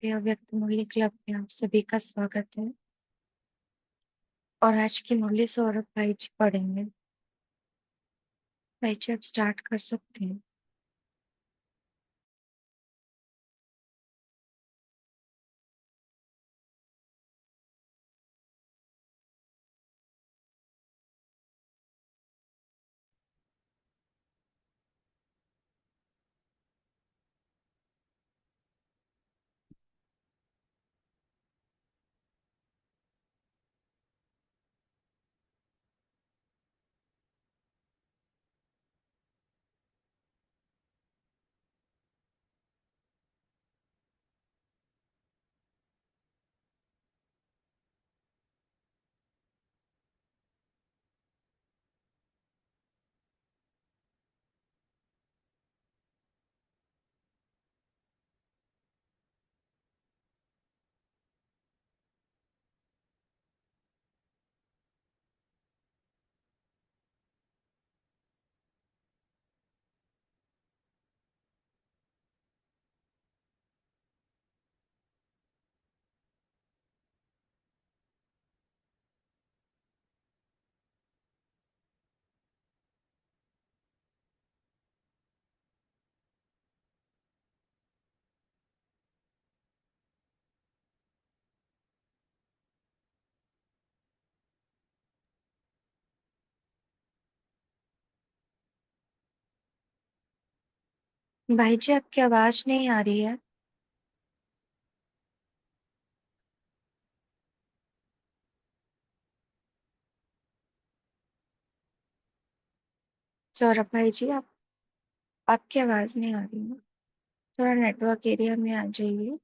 पे अव्यक्त मूल्य क्लब में आप सभी का स्वागत है। और आज की मूल्य सौरभ भाई जी पढ़ेंगे। भाई जी आप स्टार्ट कर सकते हैं। भाई जी आपकी आवाज नहीं आ रही है। सौरभ भाई जी आपकी आवाज नहीं आ रही है। थोड़ा नेटवर्क एरिया में आ जाइए।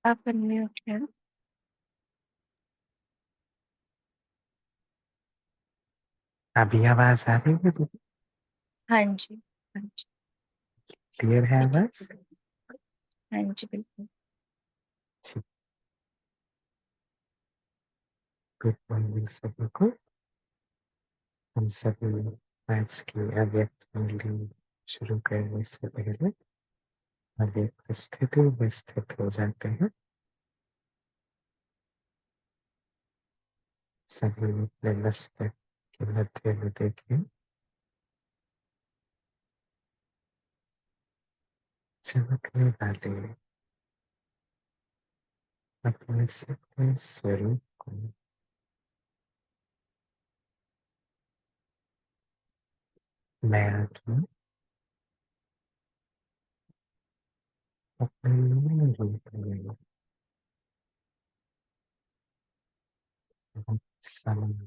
आप अनम्यूट हैं। अभी आवाज आ रही है? हाँ जी। हाँ जी। क्लियर है ठीक आवाज? है। हाँ जी बिल्कुल। ठीक। गुड मॉर्निंग सभी को। हम सभी आज की अव्यक्त मूल्य शुरू करने से पहले अव्यक्त स्थिति में स्थित हो जाते हैं। सभी अपने मस्तक के मध्य में देखें। चमकने वाले अपने सत्य स्वरूप को मैं आत्मा अपने मूल रूप में सम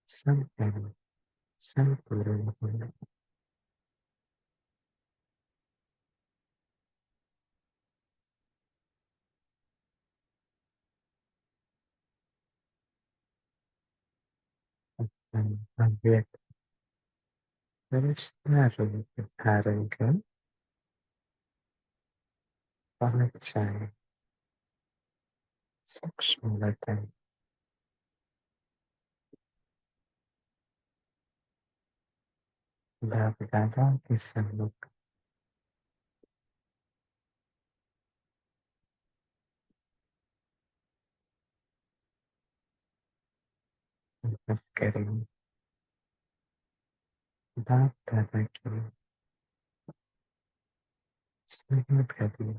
संपूर्ण संपूर्ण हूँ। अव्यक्त फरिश्ता रूप धारण कर पहुंच जाए सूक्ष्म वतन बाप दादा के सम्मुख अनुभव करें। बाप दादा की स्नेह भरी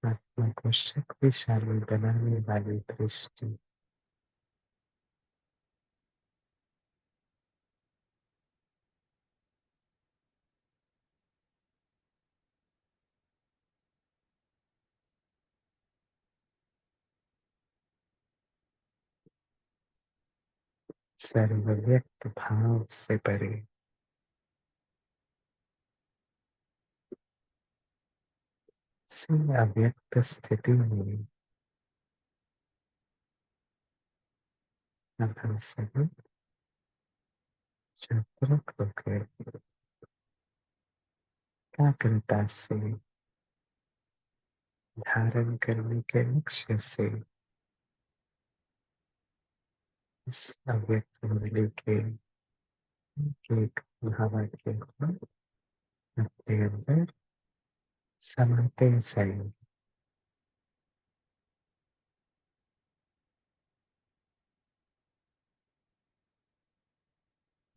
आत्मा को शक्तिशाली बनाने वाली दृष्टि सर्वव्यक्त भाव से परे। ऐसी अव्यक्त स्थिति में अब हम सभी जागरूक होकर एकाग्रता से धारण करने के लक्ष्य से इस अव्यक्त मुरली के एक भावाक्य को अपने अंदर समाते जाएंगे।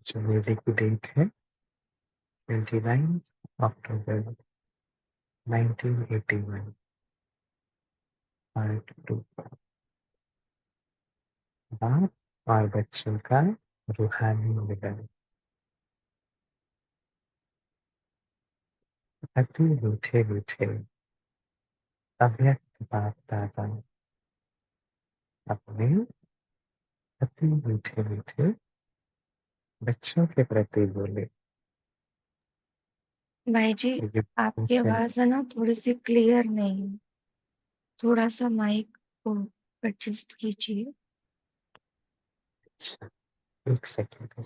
जो मुरली की डेट है 29 अक्टूबर 1981 पार्ट 2 बाप और बच्चों का रूहानी मिलन। अति मीठे मीठे अव्यक्त बाप दादा अपने अति मीठे मीठे बच्चों के प्रति बोले। भाई जी, ये आपकी से आवाज है ना थोड़ी सी क्लियर नहीं है। थोड़ा सा माइक को एडजस्ट कीजिए। अच्छा, एक सेकंड।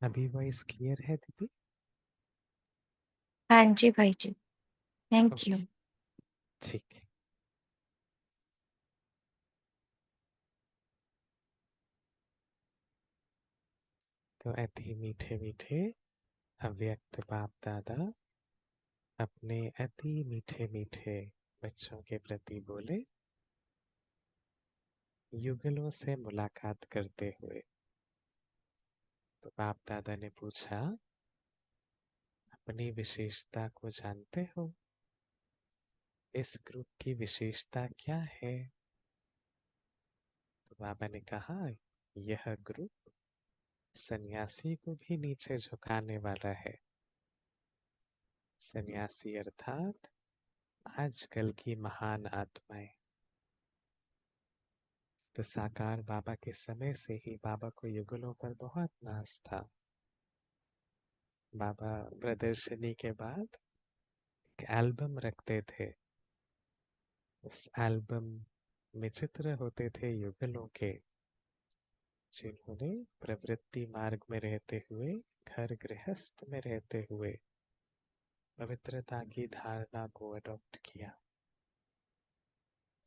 अभी वॉइस क्लियर है दीदी? हाँ जी भाई जी, थैंक यू। ओके, ठीक है। तो अति मीठे मीठे अव्यक्त बाप दादा अपने अति मीठे मीठे बच्चों के प्रति बोले। युगलों से मुलाकात करते हुए तो बाप दादा ने पूछा, अपनी विशेषता को जानते हो? इस ग्रुप की विशेषता क्या है? तो बाबा ने कहा, यह ग्रुप सन्यासी को भी नीचे झुकाने वाला है। सन्यासी अर्थात आजकल की महान आत्माएं। तो साकार बाबा के समय से ही बाबा को युगलों पर बहुत नाज था। बाबा प्रदर्शनी के बाद एक एल्बम रखते थे। उस एल्बम में चित्र होते थे युगलों के, जिन्होंने प्रवृत्ति मार्ग में रहते हुए, घर गृहस्थ में रहते हुए पवित्रता की धारणा को अडॉप्ट किया।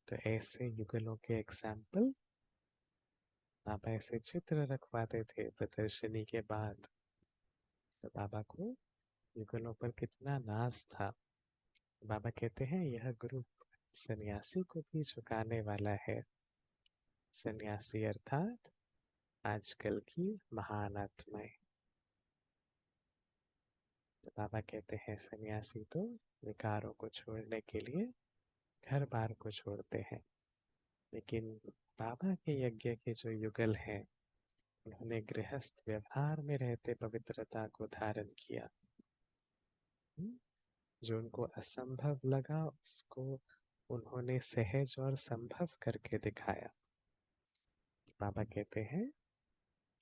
तो ऐसे युगलों के एग्जाम्पल बाबा ऐसे चित्र रखवाते थे प्रदर्शनी के बाद। तो बाबा को युगलों पर कितना नाज था। बाबा कहते हैं यह ग्रुप सन्यासी को भी झुकाने वाला है। सन्यासी अर्थात आजकल की महान आत्माएं। तो बाबा कहते हैं सन्यासी तो विकारों को छोड़ने के लिए घर बार को छोड़ते हैं, लेकिन बाबा के यज्ञ के जो युगल हैं उन्होंने गृहस्थ व्यवहार में रहते पवित्रता को धारण किया। जो उनको असंभव लगा उसको उन्होंने सहज और संभव करके दिखाया। बाबा कहते हैं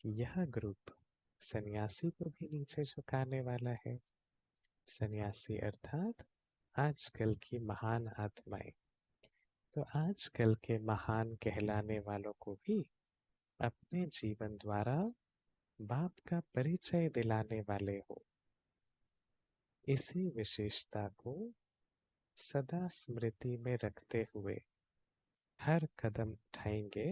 कि यह ग्रुप सन्यासी को भी नीचे झुकाने वाला है। सन्यासी अर्थात आजकल की महान आत्माएं। तो आजकल के महान कहलाने वालों को भी अपने जीवन द्वारा बाप का परिचय दिलाने वाले हो। इसी विशेषता को सदा स्मृति में रखते हुए हर कदम उठाएंगे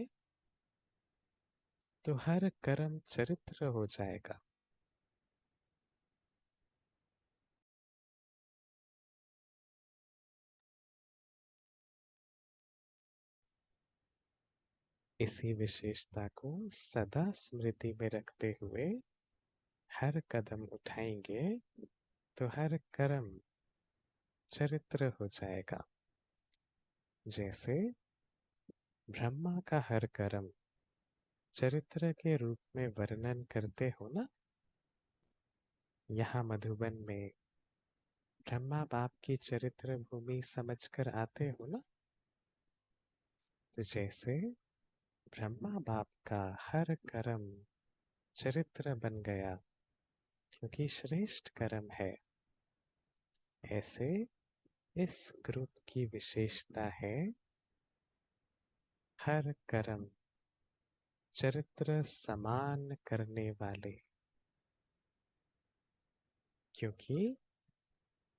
तो हर कर्म चरित्र हो जाएगा। इसी विशेषता को सदा स्मृति में रखते हुए हर कदम उठाएंगे तो हर कर्म चरित्र हो जाएगा। जैसे ब्रह्मा का हर कर्म चरित्र के रूप में वर्णन करते हो ना। यहाँ मधुबन में ब्रह्मा बाप की चरित्र भूमि समझकर आते हो ना। तो जैसे ब्रह्मा बाप का हर कर्म चरित्र बन गया क्योंकि श्रेष्ठ कर्म है, ऐसे इस ग्रुप की विशेषता है हर कर्म चरित्र समान करने वाले। क्योंकि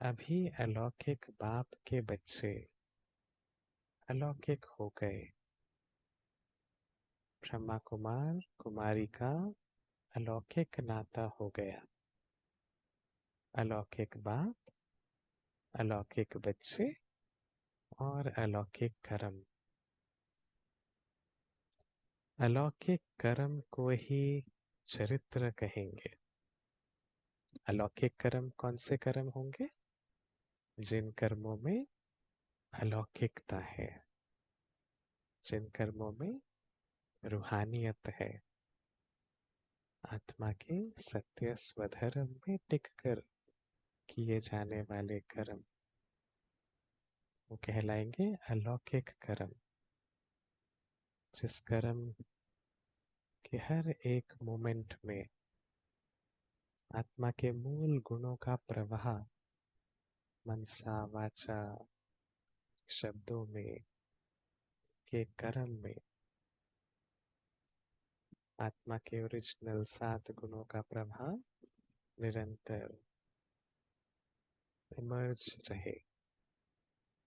अभी अलौकिक बाप के बच्चे अलौकिक हो गए। ब्रह्मा कुमार कुमारी का अलौकिक नाता हो गया। अलौकिक बाप अलौकिक बच्चे और अलौकिक कर्म। अलौकिक कर्म को ही चरित्र कहेंगे। अलौकिक कर्म कौन से कर्म होंगे? जिन कर्मों में अलौकिकता है, जिन कर्मों में रूहानियत है, आत्मा के सत्य स्वधर्म में टिककर किए जाने वाले कर्म, वो कहलाएंगे अलौकिक कर्म। जिस कर्म के हर एक मोमेंट में आत्मा के मूल गुणों का प्रवाह मनसा वाचा शब्दों में के कर्म में आत्मा के ओरिजिनल 7 गुणों का प्रभाव निरंतर इमर्ज रहे,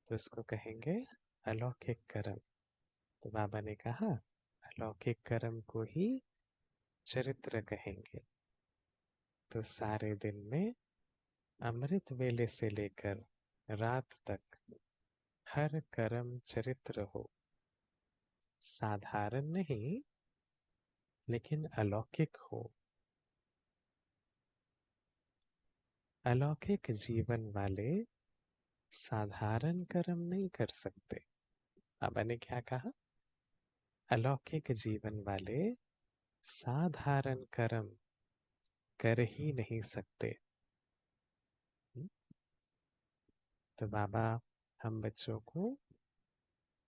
तो इसको कहेंगे अलौकिक कर्म। तो बाबा ने कहा अलौकिक कर्म को ही चरित्र कहेंगे। तो सारे दिन में अमृत वेले से लेकर रात तक हर कर्म चरित्र हो। साधारण नहीं लेकिन अलौकिक हो। अलौकिक जीवन वाले साधारण कर्म नहीं कर सकते। बाबा ने क्या कहा? अलौकिक जीवन वाले साधारण कर्म कर ही नहीं सकते। तो बाबा हम बच्चों को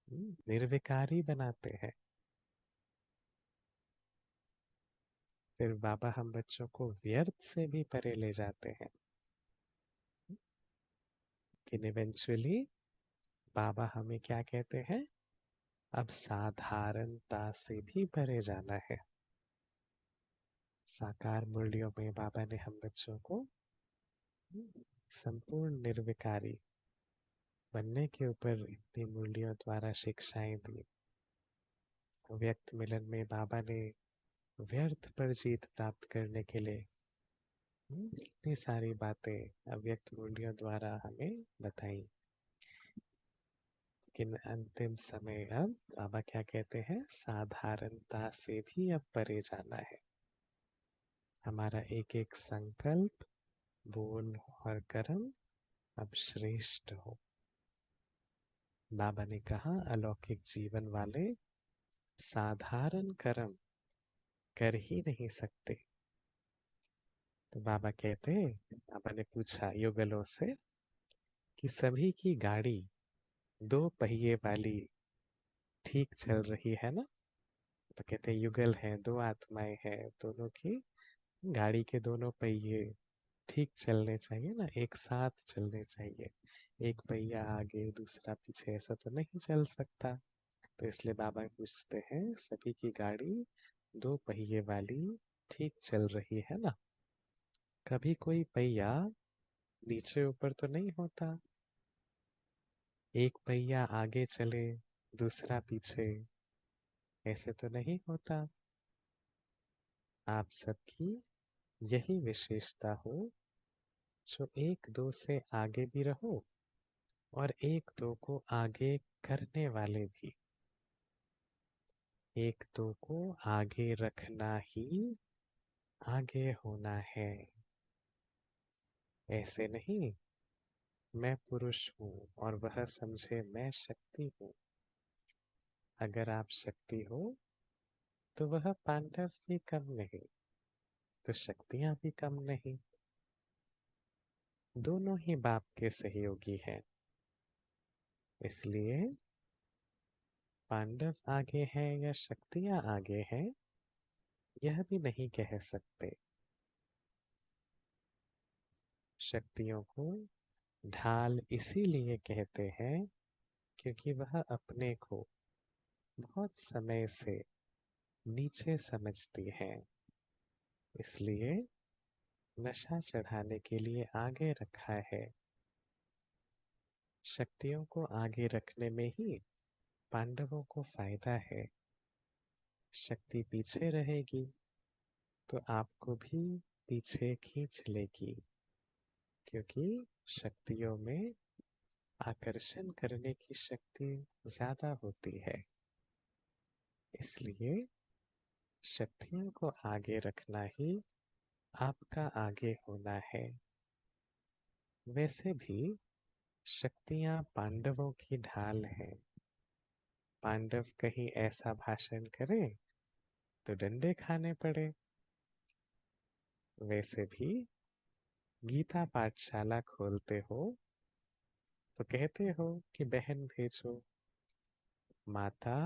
निर्विकारी बनाते हैं। फिर बाबा हम बच्चों को व्यर्थ से भी परे ले जाते हैं। कि इवेंचुअली बाबा हमें क्या कहते हैं? अब साधारणता से भी परे जाना है। साकार मूल्यों में बाबा ने हम बच्चों को संपूर्ण निर्विकारी बनने के ऊपर इतनी मूल्यों द्वारा शिक्षाएं दी। व्यक्त मिलन में बाबा ने व्यर्थ पर जीत प्राप्त करने के लिए इतनी सारी बातें अव्यक्त मूल्यों द्वारा हमें बताई। लेकिन अंतिम समय अब बाबा क्या कहते हैं, साधारणता से भी अब परे जाना है। हमारा एक एक संकल्प, बोल और कर्म अब श्रेष्ठ हो। बाबा ने कहा अलौकिक जीवन वाले साधारण कर्म कर ही नहीं सकते। तो बाबा कहते, बाबा ने पूछा युगलों से कि सभी की गाड़ी दो पहिए वाली ठीक चल रही है ना। तो कहते युगल है, दो आत्माएं हैं, दोनों की गाड़ी के दोनों पहिए ठीक चलने चाहिए ना, एक साथ चलने चाहिए। एक पहिया आगे दूसरा पीछे ऐसा तो नहीं चल सकता। तो इसलिए बाबा पूछते हैं सभी की गाड़ी दो पहिए वाली ठीक चल रही है ना। कभी कोई पहिया नीचे ऊपर तो नहीं होता, एक पहिया आगे चले दूसरा पीछे, ऐसे तो नहीं होता। आप सबकी यही विशेषता हो, जो एक दो से आगे भी रहो और एक दो को आगे करने वाले भी। एक दो को आगे रखना ही आगे होना है। ऐसे नहीं मैं पुरुष हूँ और वह समझे मैं शक्ति हूँ। अगर आप शक्ति हो तो वह पांडव भी कम नहीं, तो शक्तियां भी कम नहीं। दोनों ही बाप के सहयोगी हैं। इसलिए पांडव आगे हैं या शक्तियां आगे हैं, यह भी नहीं कह सकते। शक्तियों को ढाल इसीलिए कहते हैं क्योंकि वह अपने को बहुत समय से नीचे समझती हैं। इसलिए नशा चढ़ाने के लिए आगे रखा है। शक्तियों को आगे रखने में ही पांडवों को फायदा है। शक्ति पीछे रहेगी तो आपको भी पीछे खींच लेगी, क्योंकि शक्तियों में आकर्षण करने की शक्ति ज्यादा होती है। इसलिए शक्तियों को आगे रखना ही आपका आगे होना है। वैसे भी शक्तियां पांडवों की ढाल हैं। पांडव कहीं ऐसा भाषण करें तो डंडे खाने पड़े। वैसे भी गीता पाठशाला खोलते हो तो कहते हो कि बहन भेजो, माता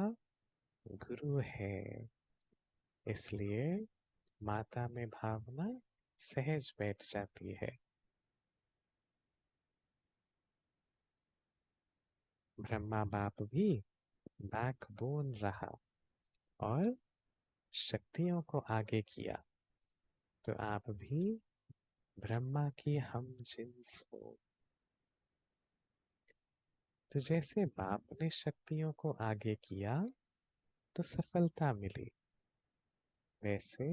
गुरु है। इसलिए माता में भावना सहज बैठ जाती है। ब्रह्मा बाप भी बैकबोन रहा और शक्तियों को आगे किया, तो आप भी ब्रह्मा की हम जिन्स हो। तो जैसे बाप ने शक्तियों को आगे किया तो सफलता मिली, वैसे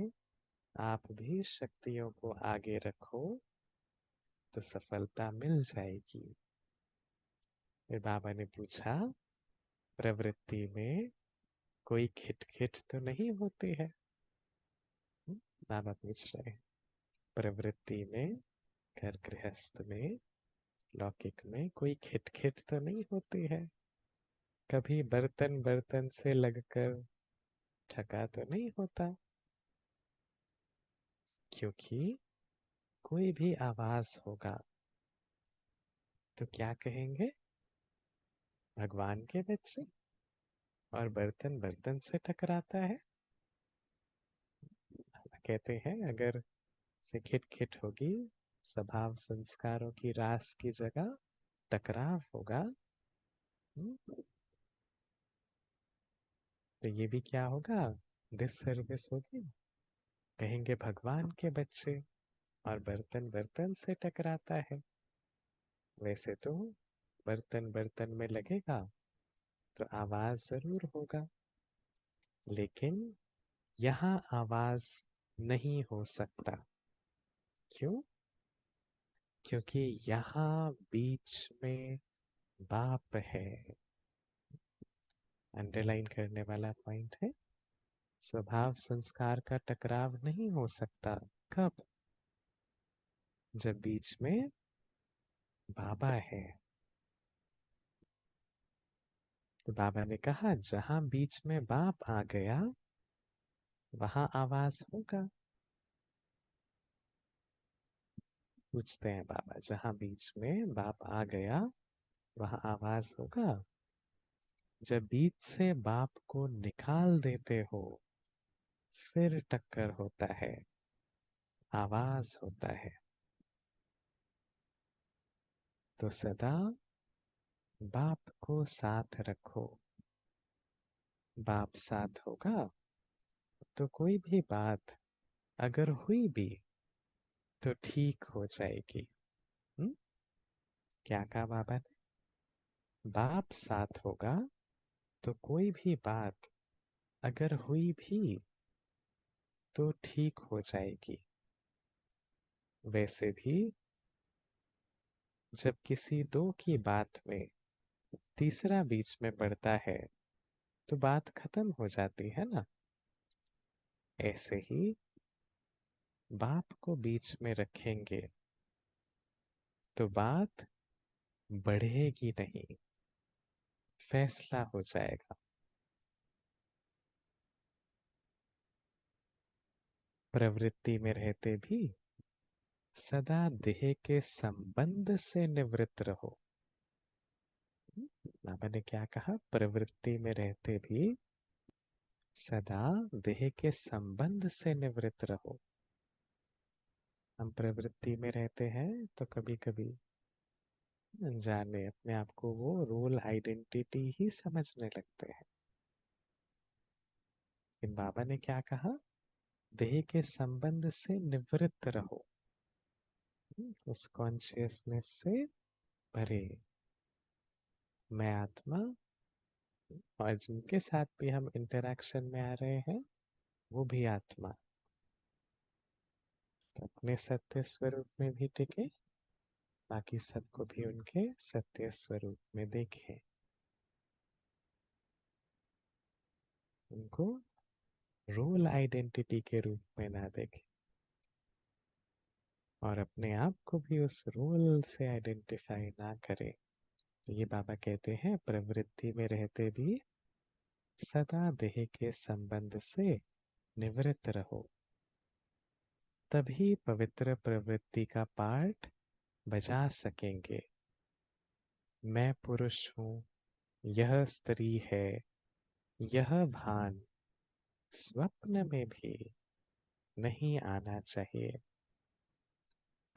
आप भी शक्तियों को आगे रखो तो सफलता मिल जाएगी। फिर बाबा ने पूछा प्रवृत्ति में कोई खिटखिट तो नहीं होती है। बाबा पूछ रहे हैं प्रवृत्ति में, घर गृहस्थ में, लौकिक में कोई खिटखिट तो नहीं होती है। कभी बर्तन बर्तन से लगकर ठका तो नहीं होता। क्योंकि कोई भी आवाज होगा तो क्या कहेंगे, भगवान के बच्चे, और बर्तन बर्तन से टकराता है। कहते हैं अगर से खिट होगी, स्वभाव संस्कारों की रास की जगह टकराव होगा, तो ये भी क्या होगा, डिससर्विस होगी। कहेंगे भगवान के बच्चे और बर्तन बर्तन से टकराता है। वैसे तो बर्तन बर्तन में लगेगा तो आवाज जरूर होगा, लेकिन यहाँ आवाज नहीं हो सकता। क्यों? क्योंकि यहाँ बीच में बाप है। अंडरलाइन करने वाला पॉइंट है। स्वभाव संस्कार का टकराव नहीं हो सकता। कब? जब बीच में बाबा है। तो बाबा ने कहा जहां बीच में बाप आ गया वहां आवाज होगा। पूछते हैं बाबा, जहां बीच में बाप आ गया वहां आवाज होगा? जब बीच से बाप को निकाल देते हो फिर टक्कर होता है, आवाज होता है। तो सदा बाप को साथ रखो। बाप साथ होगा तो कोई भी बात अगर हुई भी तो ठीक हो जाएगी। हुँ? क्या कहा बाबा ने? बाप साथ होगा तो कोई भी बात अगर हुई भी तो ठीक हो जाएगी। वैसे भी जब किसी दो की बात में तीसरा बीच में पड़ता है तो बात खत्म हो जाती है ना। ऐसे ही बाप को बीच में रखेंगे तो बात बढ़ेगी नहीं, फैसला हो जाएगा। प्रवृत्ति में रहते भी सदा देह के संबंध से निवृत्त रहो। बाबा ने क्या कहा? प्रवृत्ति में रहते भी सदा देह के संबंध से निवृत्त रहो। हम प्रवृत्ति में रहते हैं तो कभी कभी अनजाने अपने आप को वो रोल आइडेंटिटी ही समझने लगते हैं। लेकिन बाबा ने क्या कहा? देह के संबंध से निवृत्त रहो। उस कॉन्शियसनेस से भरे मैं आत्मा, और जिनके साथ भी हम इंटरेक्शन में आ रहे हैं वो भी आत्मा। तो अपने सत्य स्वरूप में भी टिके, बाकी सबको भी उनके सत्य स्वरूप में देखें। उनको रोल आइडेंटिटी के रूप में ना देखें और अपने आप को भी उस रोल से आइडेंटिफाई ना करें। तो ये बाबा कहते हैं प्रवृत्ति में रहते भी सदा देह के संबंध से निवृत्त रहो। तभी पवित्र प्रवृत्ति का पार्ट बजा सकेंगे। मैं पुरुष हूँ, यह स्त्री है, यह भान स्वप्न में भी नहीं आना चाहिए।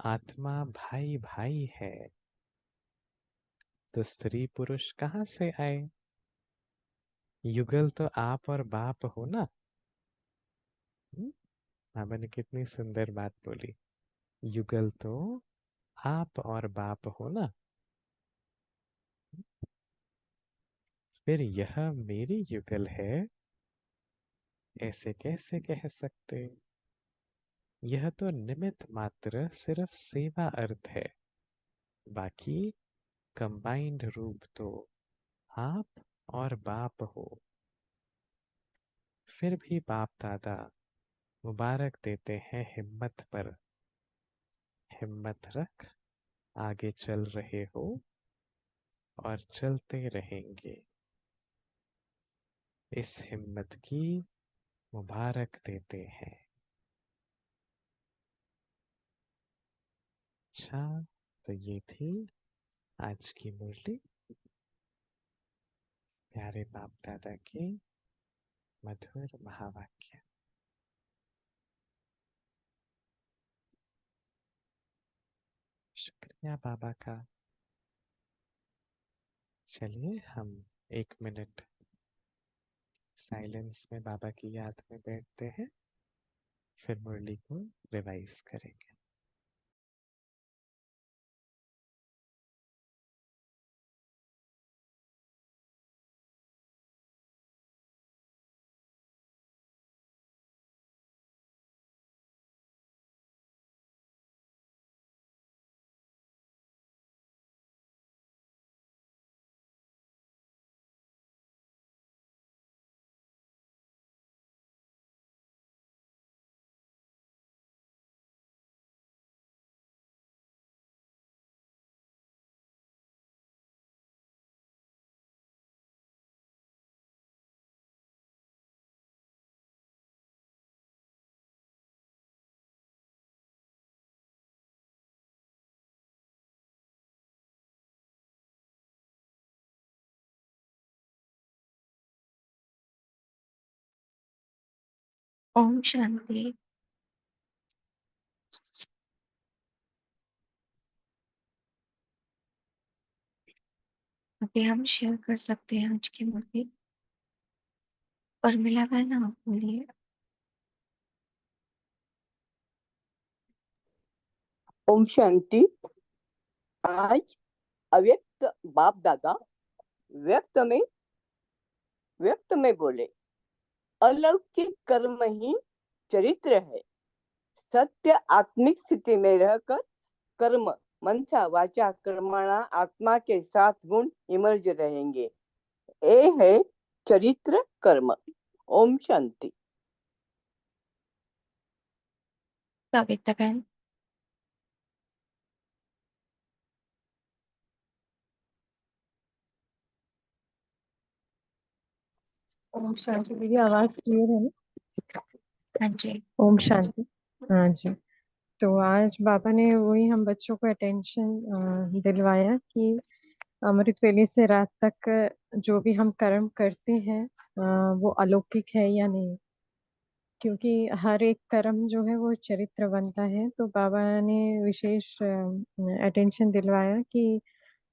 आत्मा भाई भाई है तो स्त्री पुरुष कहाँ से आए? युगल तो आप और बाप हो ना। बाबा ने कितनी सुंदर बात बोली। युगल तो आप और बाप हो ना। फिर यह मेरी युगल है ऐसे कैसे कह सकते? यह तो निमित्त मात्र सिर्फ सेवा अर्थ है, बाकी कंबाइंड रूप तो आप और बाप हो। फिर भी बाप दादा मुबारक देते हैं हिम्मत पर। हिम्मत रख, आगे चल रहे हो और चलते रहेंगे। इस हिम्मत की मुबारक देते हैं। अच्छा, तो ये थी आज की मुरली, प्यारे बाप दादा के मधुर महावाक्य। शुक्रिया बाबा का। चलिए हम 1 मिनट साइलेंस में बाबा की याद में बैठते हैं, फिर मुरली को रिवाइज करेंगे। ओम शांति। अभी हम शेयर कर सकते हैं आज की मुरली। और मिला बहन आप बोलिए। ओम शांति। आज अव्यक्त बाप दादा व्यक्त में बोले, अलौकिक कर्म ही चरित्र है। सत्य आत्मिक स्थिति में रहकर कर्म मनसा वाचा कर्मणा आत्मा के साथ गुण इमर्ज रहेंगे। ये है चरित्र कर्म। ओम शांति। कविता बहन। ओम शांति। दीदी आवाज क्लियर है ना? हाँ जी। ओम शांति। हाँ जी। तो आज बाबा ने वही हम बच्चों को अटेंशन दिलवाया कि अमृत वेले से रात तक जो भी हम कर्म करते हैं वो अलौकिक है या नहीं, क्योंकि हर एक कर्म जो है वो चरित्र बनता है। तो बाबा ने विशेष अटेंशन दिलवाया कि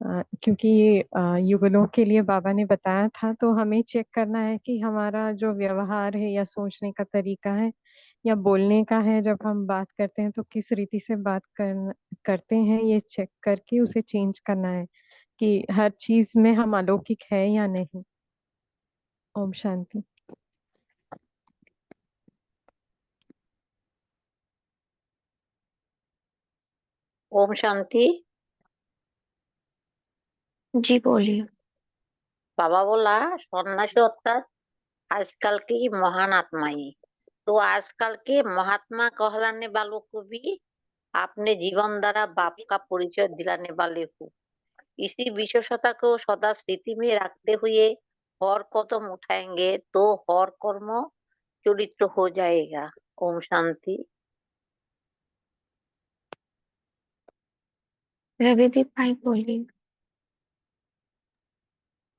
क्योंकि ये युगलों के लिए बाबा ने बताया था, तो हमें चेक करना है कि हमारा जो व्यवहार है या सोचने का तरीका है या बोलने का है, जब हम बात करते हैं तो किस रीति से करते हैं, ये चेक करके उसे चेंज करना है कि हर चीज में हम अलौकिक है या नहीं। ओम शांति। ओम शांति। जी बोलिए। बाबा बोला सन्यासी अर्थात आजकल के महान आत्माएं। तो आजकल के महात्मा कहलाने वालों को भी आपने जीवन द्वारा बाप का परिचय दिलाने वाले हो। इसी विशेषता को सदा स्थिति में रखते हुए हर कदम उठाएंगे तो हर कर्म चरित्र हो जाएगा। ओम शांति। रविदीप भाई बोलिए।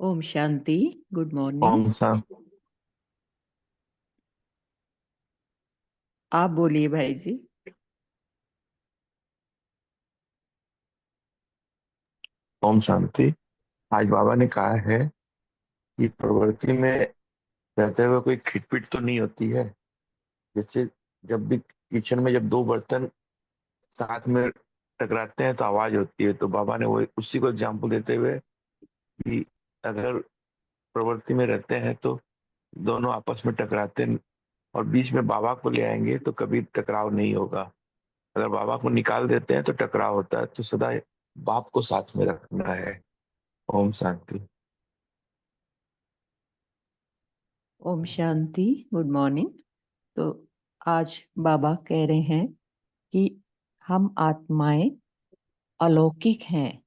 ओम शांति। Good morning. ओम शांति। आप बोलिए भाई जी। ओम शांति। आज बाबा ने कहा है कि प्रवृत्ति में रहते हुए कोई खिटपिट तो नहीं होती है। जैसे जब भी किचन में जब दो बर्तन साथ में टकराते हैं तो आवाज होती है। तो बाबा ने वो उसी को एग्जाम्पल देते हुए कि अगर प्रवृत्ति में रहते हैं तो दोनों आपस में टकराते हैं और बीच में बाबा को ले आएंगे तो कभी टकराव नहीं होगा। अगर बाबा को निकाल देते हैं तो टकराव होता है। तो सदा बाप को साथ में रखना है। ओम शांति। ओम शांति। Good morning. तो आज बाबा कह रहे हैं कि हम आत्माएं अलौकिक हैं,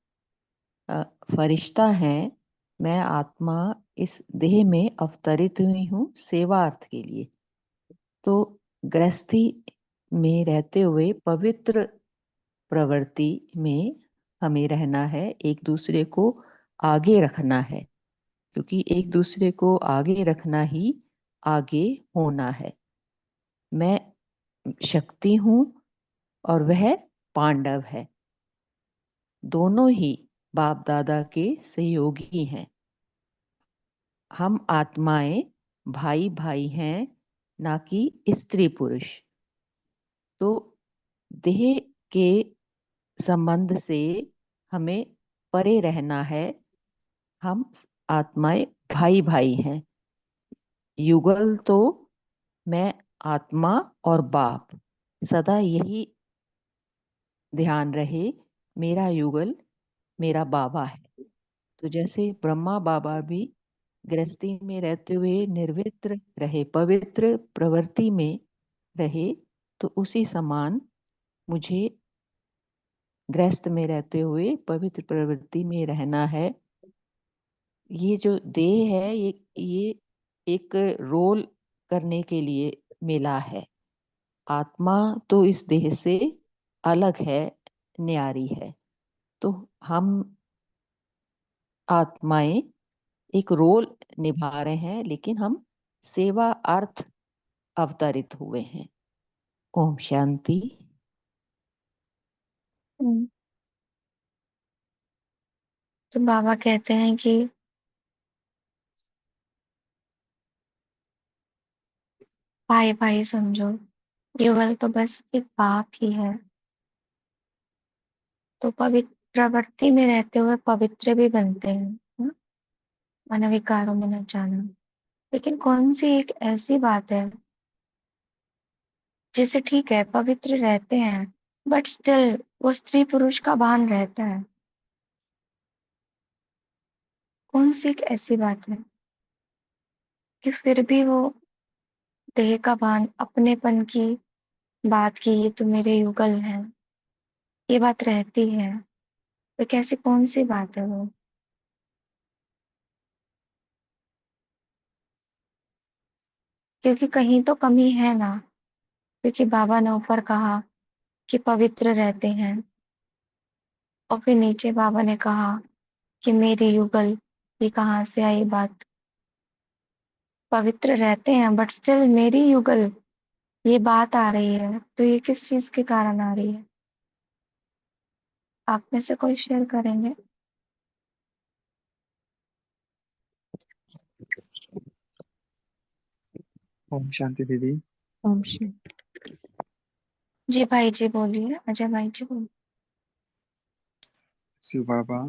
फरिश्ता हैं। मैं आत्मा इस देह में अवतरित हुई हूँ सेवार्थ के लिए। तो गृहस्थी में रहते हुए पवित्र प्रवृत्ति में हमें रहना है, एक दूसरे को आगे रखना है, क्योंकि एक दूसरे को आगे रखना ही आगे होना है। मैं शक्ति हूँ और वह पांडव है। दोनों ही बाप दादा के सहयोगी हैं। हम आत्माएं भाई भाई हैं, ना कि स्त्री पुरुष। तो देह के संबंध से हमें परे रहना है। हम आत्माएं भाई भाई हैं। युगल तो मैं आत्मा और बाप, सदा यही ध्यान रहे, मेरा युगल मेरा बाबा है। तो जैसे ब्रह्मा बाबा भी गृहस्थी में रहते हुए निर्वित्र रहे, पवित्र प्रवृत्ति में रहे, तो उसी समान मुझे गृहस्थ में रहते हुए पवित्र प्रवृत्ति में रहना है। ये जो देह है ये एक रोल करने के लिए मिला है। आत्मा तो इस देह से अलग है, न्यारी है। तो हम आत्माएं एक रोल निभा रहे हैं, लेकिन हम सेवा अर्थ अवतरित हुए हैं। ओम शांति। तो बाबा कहते हैं कि भाई भाई समझो, युगल तो बस एक पाप ही है। तो पवित्र प्रवृत्ति में रहते हुए पवित्र भी बनते हैं, मन विकारों में न जाना। लेकिन कौन सी एक ऐसी बात है जिसे ठीक है पवित्र रहते हैं बट स्टिल वो स्त्री पुरुष का भान रहता है? कौन सी एक ऐसी बात है कि फिर भी वो देह का भान, अपनेपन की बात की, ये तो मेरे युगल हैं, ये बात रहती है? तो कैसी कौन सी बात है वो? क्योंकि कहीं तो कमी है ना। क्योंकि बाबा ने ऊपर कहा कि पवित्र रहते हैं और फिर नीचे बाबा ने कहा कि मेरी युगल, ये कहाँ से आई बात? पवित्र रहते हैं बट स्टिल मेरी युगल, ये बात आ रही है, तो ये किस चीज के कारण आ रही है? आप में से कोई शेयर करेंगे? ओम शांति दीदी। ओम शांति। जी भाई जी बोलिए, अजय भाई जी बोलिए। शिव बाबा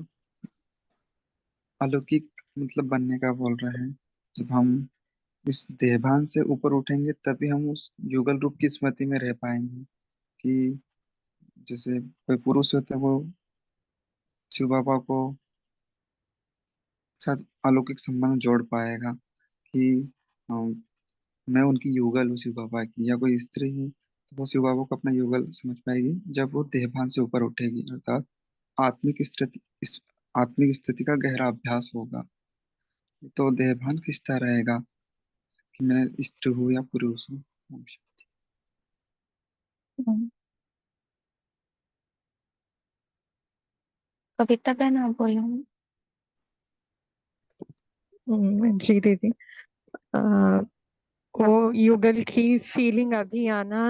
अलौकिक मतलब बनने का बोल रहे हैं। जब हम इस देहभान से ऊपर उठेंगे तभी हम उस युगल रूप की स्मृति में रह पाएंगे। कि जैसे कोई पुरुष होता है वो शिव बाबा को साथ अलौकिक संबंध जोड़ पाएगा कि अम, मैं उनकी युगल हूँ शिव बाबा की, या कोई स्त्री है तो वो शिव बाबा को अपना युगल समझ पाएगी जब वो देहभान से ऊपर उठेगी, अर्थात आत्मिक स्थिति इस आत्मिक स्थिति का गहरा अभ्यास होगा। तो देहभान किसका रहेगा कि मैं स्त्री हूँ या पुरुष हूँ। ओम शांति। हम्म, कविता बहन आप बोलेंगे? जी दीदी। अ, वो युगल की फीलिंग अभी आना,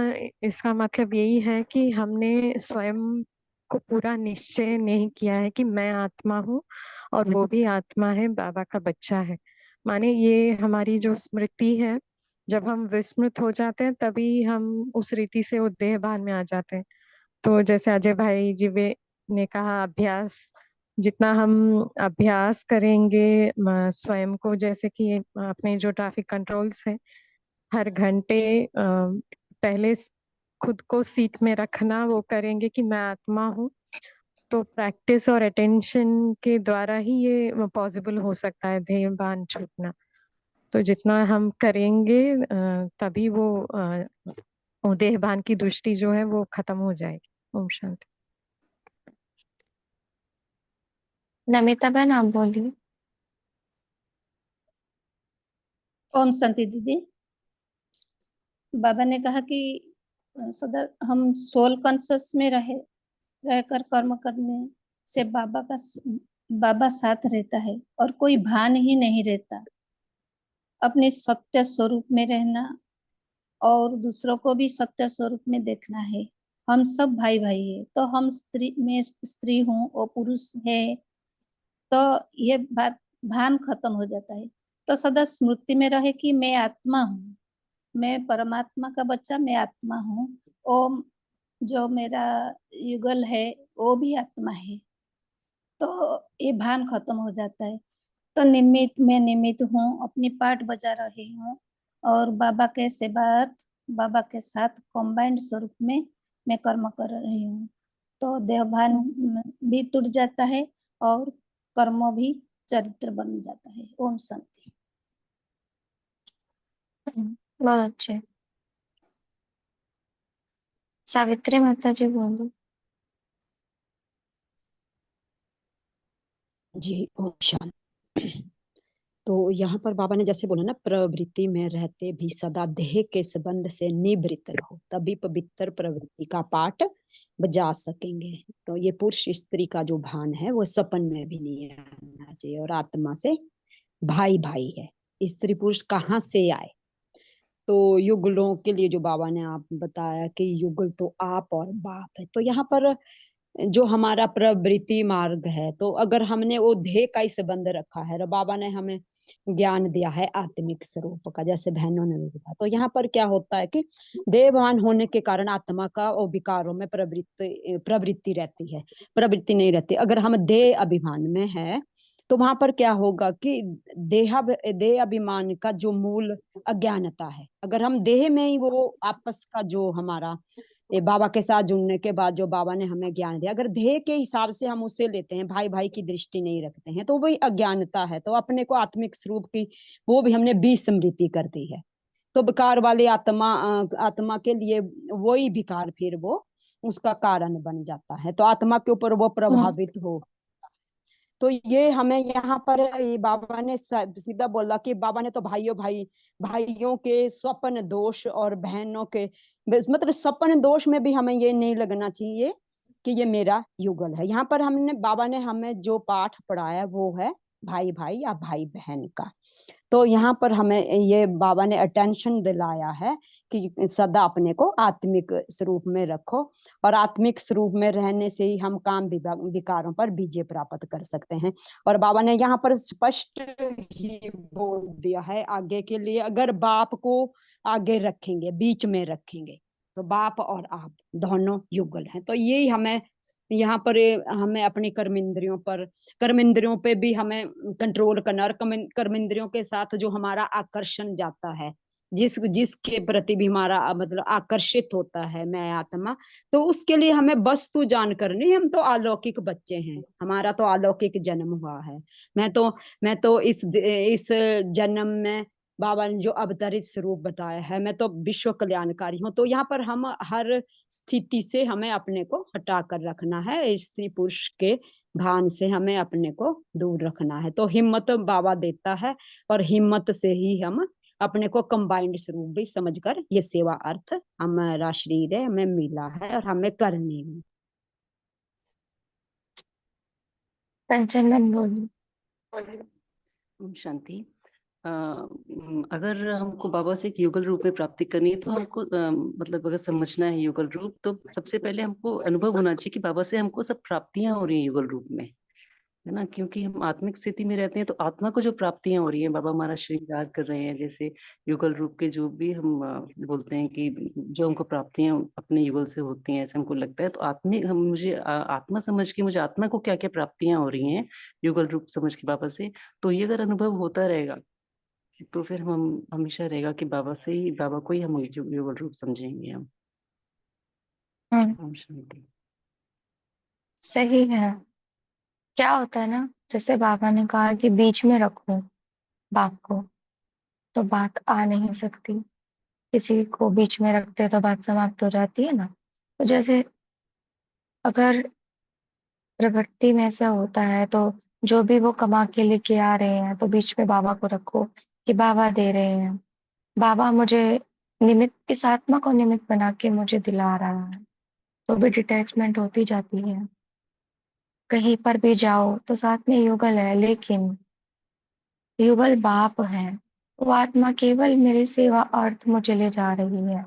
इसका मतलब यही है कि हमने स्वयं को पूरा निश्चय नहीं किया है कि मैं आत्मा हूँ और वो भी आत्मा है, बाबा का बच्चा है। माने ये हमारी जो स्मृति है, जब हम विस्मृत हो जाते हैं तभी हम उस रीति से उद्देहभान में आ जाते हैं। तो जैसे अजय भाई जी ने कहा, अभ्यास, जितना हम अभ्यास करेंगे स्वयं को, जैसे कि अपने जो ट्रैफिक कंट्रोल्स है, हर घंटे पहले खुद को सीट में रखना, वो करेंगे कि मैं आत्मा हूँ, तो प्रैक्टिस और अटेंशन के द्वारा ही ये पॉसिबल हो सकता है ध्येयभान छूटना। तो जितना हम करेंगे तभी वो देहभान की दृष्टि जो है वो खत्म हो जाएगी। ओम शांति। नमिता बहन आप बोलिए। ओम शांति दीदी। बाबा ने कहा कि सदा हम सोल कॉन्शियस में रहकर कर्म करने से बाबा साथ रहता है और कोई भान ही नहीं रहता। अपने सत्य स्वरूप में रहना और दूसरों को भी सत्य स्वरूप में देखना है। हम सब भाई भाई है, तो हम स्त्री हूँ और पुरुष है, तो ये बात भान खत्म हो जाता है। तो सदा स्मृति में रहे कि मैं आत्मा हूँ, मैं परमात्मा का बच्चा, मैं आत्मा हूँ। और जो मेरा युगल है वो भी आत्मा है, तो ये भान खत्म हो जाता है। तो मैं निमित्त हूँ, अपनी पाठ बजा रही हूँ और बाबा के सेवार्थ, बाबा के साथ कॉम्बाइंड स्वरूप में मैं कर्म कर रही हूँ। तो देहभान भी टूट जाता है और कर्म भी चरित्र बन जाता है। ओम शांति। बहुत अच्छे। सावित्री माता जी बोलो। जी ओम शांति। तो यहाँ पर बाबा ने जैसे बोला ना, प्रवृत्ति में रहते भी सदा देह के संबंध से निवृत्त रहो, तभी पवित्र प्रवृत्ति का पाठ बजा सकेंगे। तो ये पुरुष स्त्री का जो भान है वो सपन में भी नहीं आना चाहिए, और आत्मा से भाई भाई है। स्त्री पुरुष कहाँ से आए? तो तो युगलों के लिए जो बाबा ने आप बताया कि युगल तो आप और बाप है, तो यहाँ पर जो हमारा प्रवृत्ति मार्ग है, तो अगर हमने वो ध्येय का ही संबंध रखा है, और बाबा ने हमें ज्ञान दिया है आत्मिक स्वरूप का, जैसे बहनों ने भी बताया, तो यहाँ पर क्या होता है कि देहभान होने के कारण आत्मा का और विकारों में प्रवृत्ति रहती है, प्रवृत्ति नहीं रहती। अगर हम देह अभिमान में है तो वहां पर क्या होगा कि देह अभिमान का जो मूल अज्ञानता है, अगर हम देह में ही वो आपस का जो हमारा ये बाबा के साथ जुड़ने के बाद जो बाबा ने हमें ज्ञान दिया, अगर देह के हिसाब से हम उसे लेते हैं, भाई भाई की दृष्टि नहीं रखते हैं, तो वही अज्ञानता है। तो अपने को आत्मिक स्वरूप की वो भी हमने विस्मृति कर दी है। तो विकार वाली आत्मा के लिए वही विकार फिर वो उसका कारण बन जाता है, तो आत्मा के ऊपर वो प्रभावित हो। तो ये हमें यहाँ पर ये बाबा ने सीधा बोला कि बाबा ने तो भाइयों के स्वप्न दोष और बहनों के मतलब स्वप्न दोष में भी हमें ये नहीं लगना चाहिए कि ये मेरा युगल है। यहाँ पर हमने बाबा ने हमें जो पाठ पढ़ाया वो है भाई भाई या भाई बहन का। तो यहाँ पर हमें ये बाबा ने अटेंशन दिलाया है कि सदा अपने को आत्मिक स्वरूप में रखो, और आत्मिक स्वरूप में रहने से ही हम काम विकारों पर विजय प्राप्त कर सकते हैं। और बाबा ने यहाँ पर स्पष्ट ही बोल दिया है आगे के लिए, अगर बाप को आगे रखेंगे, बीच में रखेंगे, तो बाप और आप दोनों युगल हैं। तो यही हमें यहाँ पर हमें अपनी कर्मेंद्रियों पे भी हमें कंट्रोल करना, और कर्मेंद्रियों के साथ जो हमारा आकर्षण जाता है, जिसके प्रति भी हमारा मतलब आकर्षित होता है मैं आत्मा, तो उसके लिए हमें वस्तु जानकर नहीं, हम तो अलौकिक बच्चे हैं, हमारा तो अलौकिक जन्म हुआ है। मैं तो इस जन्म में बाबा ने जो अवतरित स्वरूप बताया है, मैं तो विश्व कल्याणकारी हूँ। तो यहाँ पर हम हर स्थिति से हमें अपने को हटा कर रखना है, स्त्री पुरुष के भान से हमें अपने को दूर रखना है। तो हिम्मत बाबा देता है, और हिम्मत से ही हम अपने को कंबाइंड स्वरूप भी समझकर ये सेवा अर्थ हमारा शरीर है, हमें मिला है और हमें करनी है। कंचन मन बोली। ओम शांति। अगर हमको बाबा से एक युगल रूप में प्राप्ति करनी है, तो हमको मतलब अगर समझना है युगल रूप, तो सबसे पहले हमको अनुभव होना चाहिए कि बाबा से हमको सब प्राप्तियां हो रही हैं युगल रूप में, है ना। क्योंकि हम आत्मिक स्थिति में रहते हैं, तो आत्मा को जो प्राप्तियां हो रही हैं, बाबा हमारा श्रृंगार कर रहे हैं, जैसे युगल रूप के जो भी हम बोलते हैं कि जो हमको प्राप्तियां अपने युगल से होती हैं, ऐसा हमको लगता है। तो मुझे आत्मा समझ के, मुझे आत्मा को क्या क्या प्राप्तियां हो रही हैं युगल रूप समझ के बाबा से, तो ये अगर अनुभव होता रहेगा, तो फिर हम हमेशा रहेगा कि बाबा को ही हम युगल रूप समझेंगे हम। ओम शांति। सही है। क्या होता है ना, जैसे बाबा ने कहा कि बीच में रखो बाप को, तो बात आ नहीं सकती। किसी को बीच में रखते तो बात समाप्त हो जाती है ना। तो जैसे अगर प्रवृत्ति में ऐसा होता है, तो जो भी वो कमा के लेके आ रहे हैं, तो बीच में बाबा को रखो कि बाबा दे रहे हैं, बाबा मुझे निमित्त, इस आत्मा को निमित्त बना के मुझे दिला रहा है। तो भी डिटैचमेंट होती जाती है। कहीं पर भी जाओ तो साथ में युगल है, लेकिन युगल बाप है। वो आत्मा केवल मेरी सेवा अर्थ मुझे ले जा रही है,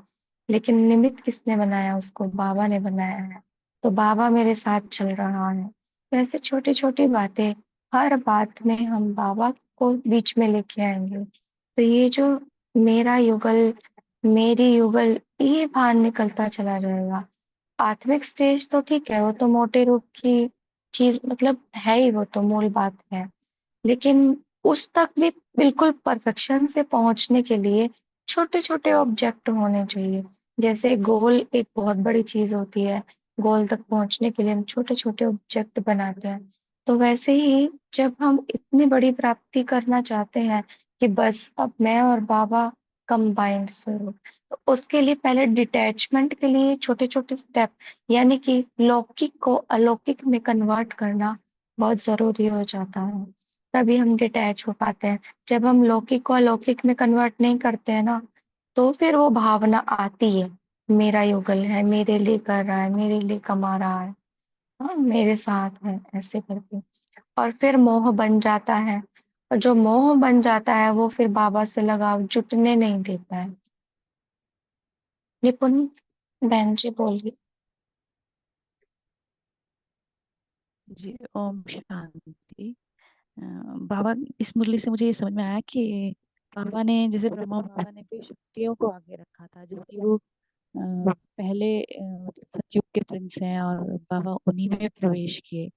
लेकिन निमित्त किसने बनाया? उसको बाबा ने बनाया है। तो बाबा मेरे साथ चल रहा है। वैसे छोटी छोटी बातें, हर बात में हम बाबा को बीच में लेके आएंगे, तो ये जो मेरा युगल, मेरी युगल, ये भान निकलता चला जाएगा। आत्मिक स्टेज तो ठीक है, वो तो मोटे रूप की चीज मतलब है ही, वो तो मूल बात है। लेकिन उस तक भी बिल्कुल परफेक्शन से पहुंचने के लिए छोटे छोटे ऑब्जेक्ट होने चाहिए। जैसे गोल एक बहुत बड़ी चीज होती है, गोल तक पहुंचने के लिए हम छोटे छोटे ऑब्जेक्ट बनाते हैं। तो वैसे ही जब हम इतनी बड़ी प्राप्ति करना चाहते हैं कि बस अब मैं और बाबा कंबाइंड स्वरूप, तो उसके लिए पहले डिटैचमेंट के लिए छोटे छोटे स्टेप, यानी कि लौकिक को अलौकिक में कन्वर्ट करना बहुत जरूरी हो जाता है। तभी हम डिटैच हो पाते हैं। जब हम लौकिक को अलौकिक में कन्वर्ट नहीं करते हैं ना, तो फिर वो भावना आती है, मेरा युगल है, मेरे लिए कर रहा है, मेरे लिए कमा रहा है, हाँ मेरे साथ है, ऐसे करके। और फिर मोह बन जाता है। और जो मोह बन जाता है वो फिर बाबा से लगाव जुटने नहीं देता है। निपुण बहन जी बोलिए। जी, ओम शांति। बाबा, इस मुरली से मुझे ये समझ में आया कि बाबा ने, जैसे ब्रह्मा बाबा ने भी शक्तियों को आगे रखा था, जबकि वो पहले मतलब सतयुग के प्रिंस हैं और बाबा उन्हीं में प्रवेश किए,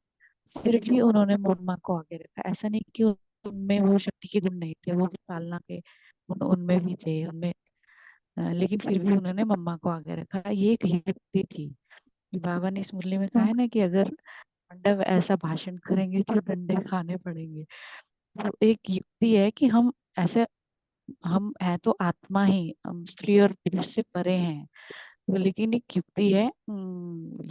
फिर भी उन्होंने मम्मा को आगे रखा। ऐसा नहीं कि उनमें वो शक्ति के गुण नहीं थे, वो भी पालना के उनमें भी थे, उनमें लेकिन फिर भी उन्होंने मम्मा को आगे रखा। ये एक युक्ति थी। बाबा ने इस मुरली में कहा है ना कि अगर पांडव ऐसा भाषण करेंगे तो डंडे खाने पड़ेंगे। तो एक युक्ति है कि हम ऐसे, हम है तो आत्मा ही, हम स्त्री और पुरुष से परे हैं, लेकिन एक युक्ति है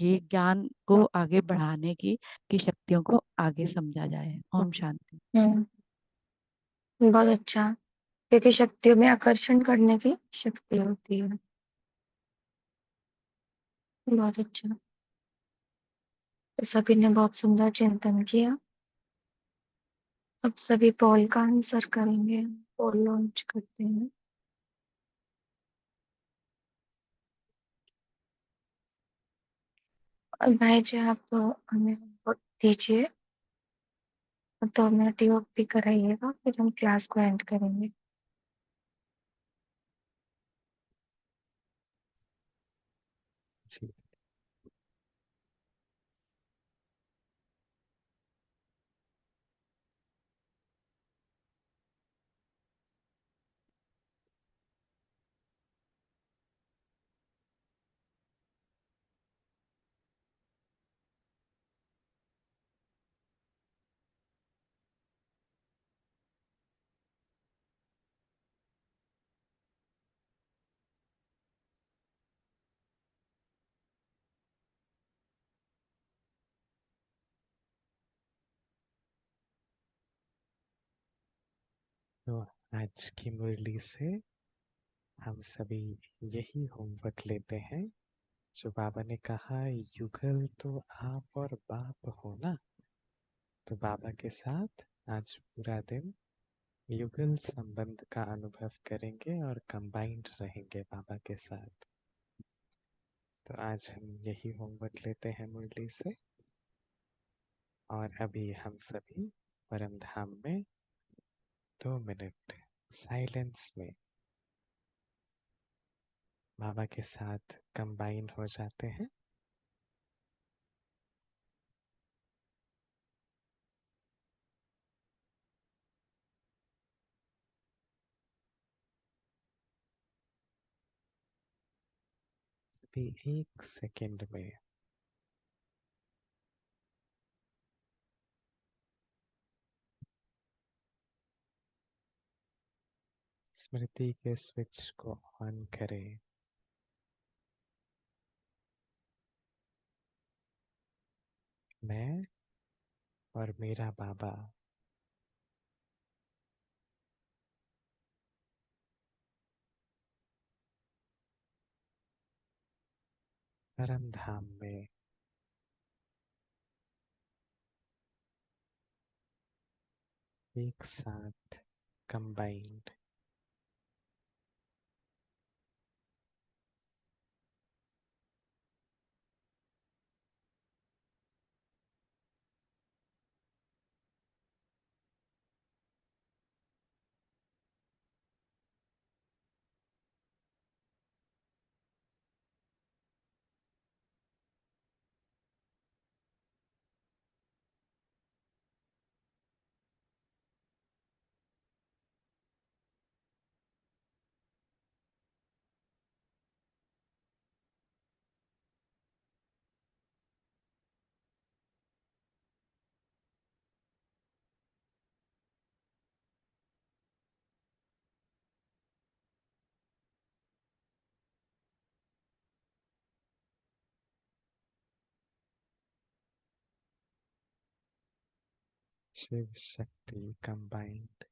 ये ज्ञान को आगे बढ़ाने की, कि शक्तियों को आगे समझा जाए। ओम शांति। बहुत अच्छा, क्योंकि शक्तियों में आकर्षण करने की शक्ति होती है। बहुत अच्छा। तो सभी ने बहुत सुंदर चिंतन किया। अब सभी पोल का आंसर करेंगे। पोल लॉन्च करते हैं। और भाई जी, आप हमें होमवर्क दीजिए और 2 मिनट योग भी कराइएगा, फिर हम क्लास को एंड करेंगे। जी। तो आज की मुरली से हम सभी यही होमवर्क लेते हैं, जो बाबा ने कहा, युगल तो आप और बाप हो ना। तो बाबा के साथ आज पूरा दिन युगल संबंध का अनुभव करेंगे और कंबाइंड रहेंगे बाबा के साथ। तो आज हम यही होमवर्क लेते हैं मुरली से। और अभी हम सभी परम धाम में 2 मिनट साइलेंस में बाबा के साथ कंबाइन हो जाते हैं। सभी 1 सेकेंड में स्मृति के स्विच को ऑन करें। मैं और मेरा बाबा परम धाम में एक साथ कंबाइंड। शिव शक्ति कंबाइंड।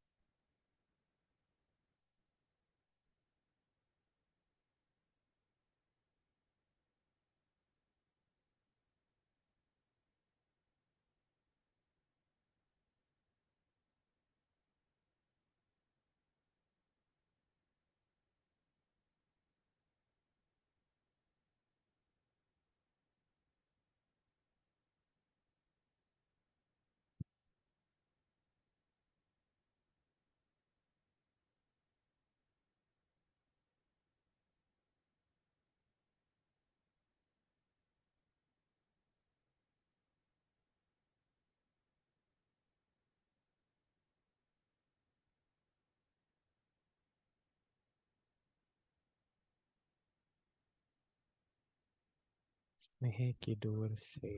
स्नेह की डोर से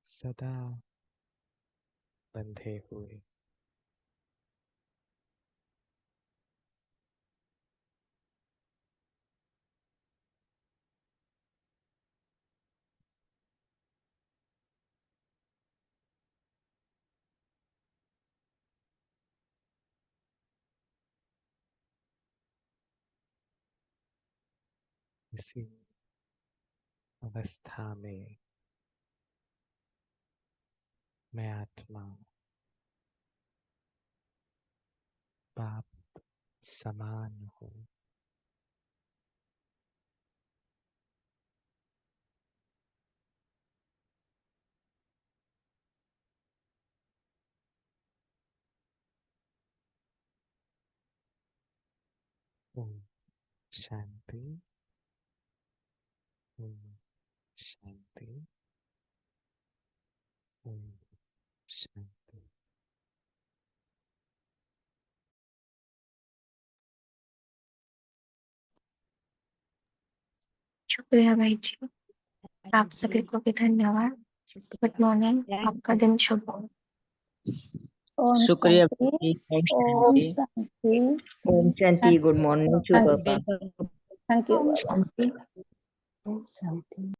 सदा बंधे हुए इसी अवस्था में मैं आत्मा बाप समान हूँ। ओम शांति। ओम शांति। ओम शांति। शुक्रिया भाई जी। आप सभी को भी धन्यवाद। गुड मॉर्निंग, आपका दिन शुभ हो। ओम शुक्रिया शांति। ओम ओम शांति। शांति। ओम शांति। गुड मॉर्निंग थैंक शुभ थैंक यू बाबा। ओम शांति।